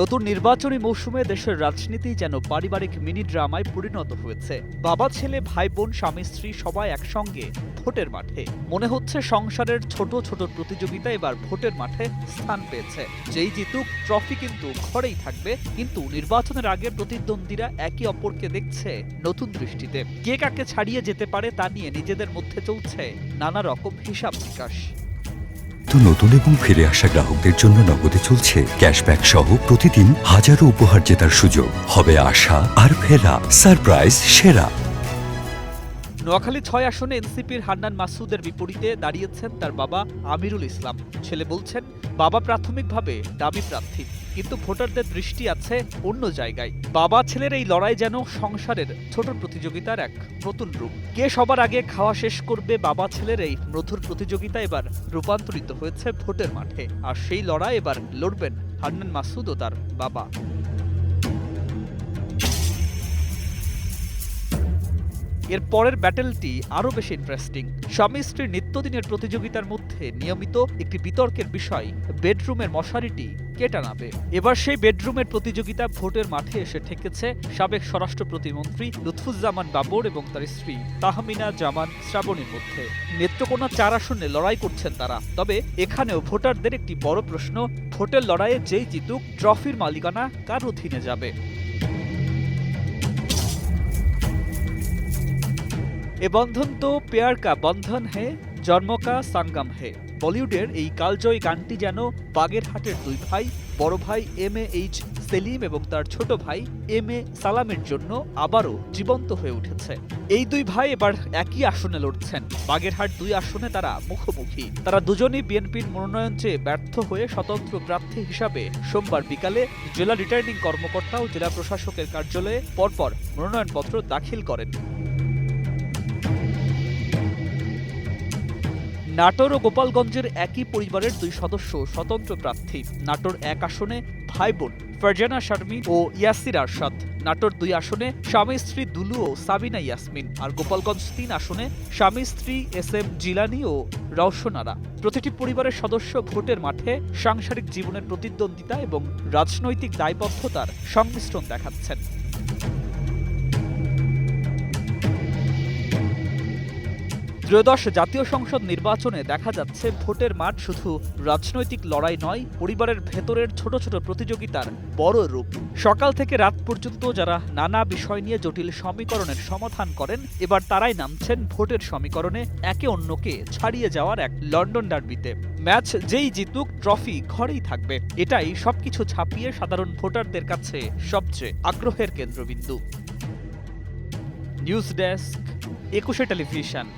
নতুন নির্বাচনী মৌসুমে দেশের রাজনীতি যেন পারিবারিক মিনি ড্রামায় পরিণত হয়েছে। বাবা ছেলে ভাই বোন স্বামী স্ত্রী সবাই একসঙ্গে ভোটের মাঠে। মনে হচ্ছে সংসারের ছোট ছোট প্রতিযোগিতা এবার ভোটের মাঠে স্থান পেয়েছে। যেই জিতুক ট্রফি কিন্তু ঘরেই থাকবে, কিন্তু নির্বাচনের আগে প্রতিদ্বন্দ্বীরা একে অপরকে দেখছে নতুন দৃষ্টিতে। কে কাকে ছাড়িয়ে যেতে পারে তা নিয়ে নিজেদের মধ্যে চলছে নানা রকম হিসাব নিকাশ। তো নতুন এবং ফিরে আসা গ্রাহকদের জন্য নগদে চলছে ক্যাশব্যাক সহ প্রতিদিন হাজারো উপহার জেতার সুযোগ। হবে আশা আর ফেরা, সারপ্রাইজ সেরা। নোয়াখালী ৬ আসনে এনসিপির হান্নান মাসুদের বিপরীতে দাঁড়িয়েছেন তার বাবা আমিরুল ইসলাম। ছেলে বলছেন, বাবা প্রাথমিকভাবে দাবি প্রার্থী, কিন্তু ভোটারদের দৃষ্টি আছে অন্য জায়গায়। বাবা ছেলের এই লড়াই যেন সংসারের ছোট প্রতিযোগিতার এক নতুন রূপ। কে সবার আগে খাওয়া শেষ করবে, বাবা ছেলের এই মধুর প্রতিযোগিতা এবার রূপান্তরিত হয়েছে ভোটের মাঠে। আর সেই লড়াই এবার লড়বেন হান্নান মাসুদ ও তার বাবা। এর পরের ব্যাটেলটি আরও বেশি ইন্টারেস্টিং। স্বামী স্ত্রীর নিত্যদিনের প্রতিযোগিতার মধ্যে নিয়মিত একটি বিতর্কের বিষয় বেডরুমের মশারিটি কে টানাবে। এবার সেই বেডরুমের প্রতিযোগিতা ভোটের মাঠে এসে ঠেকেছে সাবেক স্বরাষ্ট্র প্রতিমন্ত্রী লুৎফুজ্জামান বাবর এবং তার স্ত্রী তাহমিনা জামান শ্রাবণীর মধ্যে। নেত্রকোনা ৪ আসনে লড়াই করছেন তারা। তবে এখানেও ভোটারদের একটি বড় প্রশ্ন, ভোটের লড়াইয়ে যেই জিতুক ট্রফির মালিকানা কার অধীনে যাবে। এ বন্ধন তো প্যার কা বন্ধন হে, জন্ম কা সঙ্গম হে। বলিউডের এই কালজয়ী গানটি যেন বাগেরহাটের দুই ভাই, বড় ভাই MAH সেলিম এবং তার ছোট ভাই MA সালামের জন্য আবারও জীবন্ত হয়ে উঠেছে। এই দুই ভাই এবার একই আসনে লড়ছেন। বাগেরহাট 2 আসনে তারা মুখোমুখি। তারা দুজনই বিএনপির মনোনয়ন চেয়ে ব্যর্থ হয়ে স্বতন্ত্র প্রার্থী হিসাবে সোমবার বিকালে জেলা রিটার্নিং কর্মকর্তা ও জেলা প্রশাসকের কার্যালয়ে পরপর মনোনয়নপত্র দাখিল করেন। নাটোর ও গোপালগঞ্জের একই পরিবারের 2 সদস্য স্বতন্ত্র প্রার্থী। নাটোর 1 আসনে ভাই বোন ফারজানা শারমিন ও ইয়াসির আরশাদ। নাটোর 2 আসনে স্বামী স্ত্রী দুলু ও সাবিনা ইয়াসমিন। আর গোপালগঞ্জ 3 আসনে স্বামী স্ত্রী SM জিলানি ও রওশনারা। প্রতিটি পরিবারের সদস্য ভোটের মাঠে সাংসারিক জীবনের প্রতিদ্বন্দ্বিতা এবং রাজনৈতিক দায়বদ্ধতার সংমিশ্রণ দেখাচ্ছেন। ত্রয়োদশ জাতীয় সংসদ নির্বাচনে দেখা যাচ্ছে ভোটের মাঠ শুধু রাজনৈতিক লড়াই নয়, পরিবারের ভেতরের ছোট ছোট প্রতিযোগিতার বড় রূপ। সকাল থেকে রাত পর্যন্ত যারা নানা বিষয় নিয়ে জটিল সমীকরণের সমাধান করেন, এবার তারাই নামছেন ভোটের সমীকরণে একে অন্যকে ছাড়িয়ে যাওয়ার এক লন্ডন ডার্বিতে। ম্যাচ যেই জিতুক ট্রফি ঘরেই থাকবে, এটাই সবকিছু ছাপিয়ে সাধারণ ভোটারদের কাছে সবচেয়ে আগ্রহের কেন্দ্রবিন্দু। News desk, 21 television.